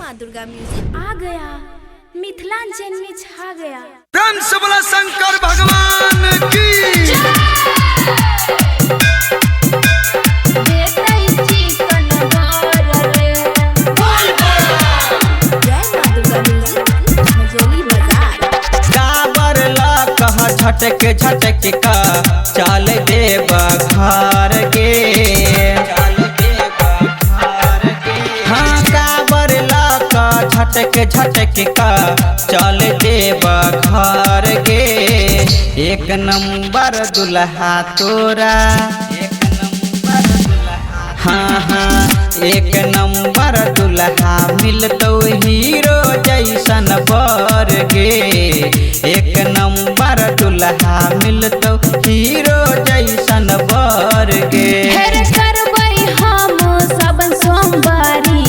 माँ दुर्गा म्यूजिक आ गया, मिथिलांचल में छा गया। प्रेम से बोला शंकर भगवान की। झटक झटक का चाल दे बखार के, हाँ काबर ला का झटक झटक का चाल दे बखार के। एक नंबर दुल्हा तोरा, हाँ हाँ एक नंबर दुल्हा मिलतो हीरो जैसन बर गे। एक नंबर दुल्हा मिलतो हीरो जैसन बर गे। करबै हम सबन सोमवारी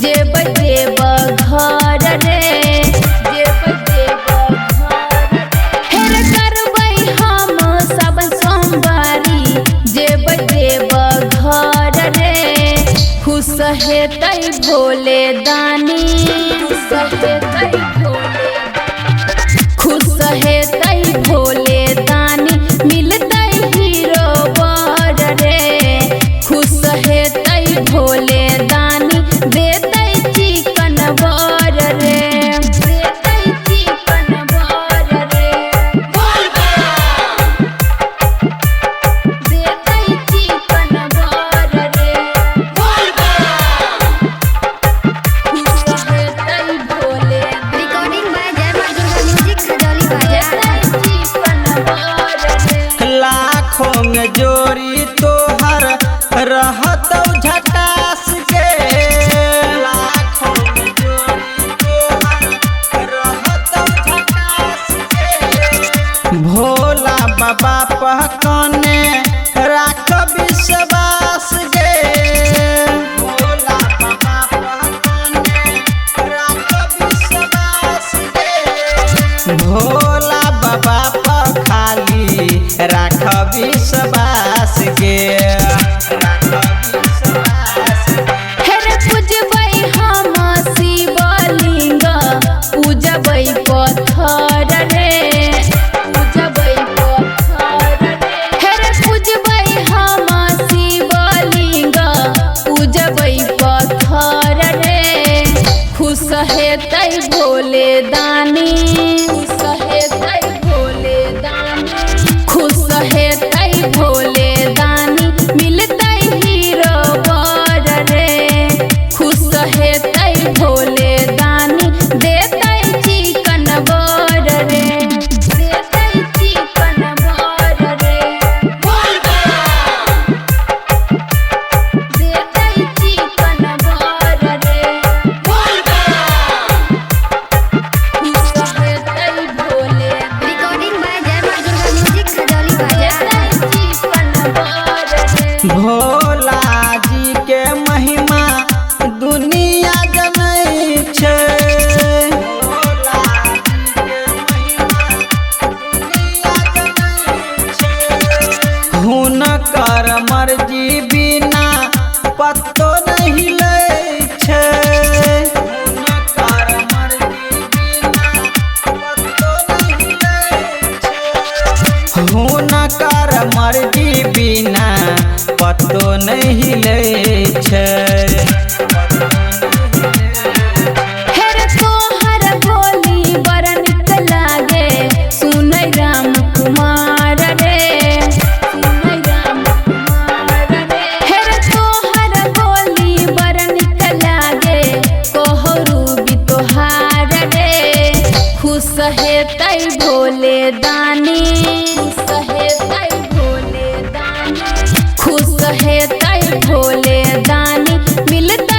जेब देब घर रे, जेब देब घर। हेर करबै हम सबन सोमवारी जेब देब घर रे। खुश हेतै भोले दानी, खुश हेतै भोले, खुश हेतै भोले दानी मिलतै हीरो बर रे। खुश हेतै भोले दानी देतै चिकन बर रे, देतै चिकन बर रे, देतै चिकन बर रे। खुश हेतै भोले। रिकॉर्डिंग बाय जय माँ दुर्गा म्यूजिक खजौली बाजार। लाखों में जोड़ी तोहर रहतौ झटास के, लाखों में जोड़ी तोहर रहतौ झटास के। भोला बाबा पहकने राख विश्वास गे, भोला बाबा पहकने राख विश्वास गे। भोला बाबा पर खाली राख विश्वास गे, राख विश्वास गे। हेर पूजबै हम शिवलिंग पूजबै पत्थर रे, पूजबै पत्थर रे। हेर पूजबै हम शिवलिंग पूजबै पत्थर रे। खुश हेतै भोले दानी, खुश हेतै भोले दानी, खुश हेतै भोले दानी मिलतै हीरो बर रे। खुश हेतै भोले दानी देतै चिकन बर रे, देतै चिकन बर रे, देतै चिकन बर रे। खुश हेतै भोले। रिकॉर्डिंग बाय जय माँ दुर्गा म्यूजिक खजौली बाजार। चिकन बर रे। भोला जी के महिमा दुनिया जनै छै, भोला जी के महिमा दुनिया जनै छै। हुनकर मर्जी बिना पत्तो नहीं लै छै, हुनकर मर्जी बिना पत्तो नहीं लै छै। हुनकर मर्जी बिना पत्तो नहीं लै छै। हेर तोहर बोली बड़ नीक लागे सुनै राम कुमार रे, सुनै राम कुमार रे। हेर तोहर बोली बड़ नीक लागे कोहरू भी तोहार रे। खुश हेतै भोले दानी, खुश हेतै भोले दानी, खुश हेतै भोले दानी मिलतै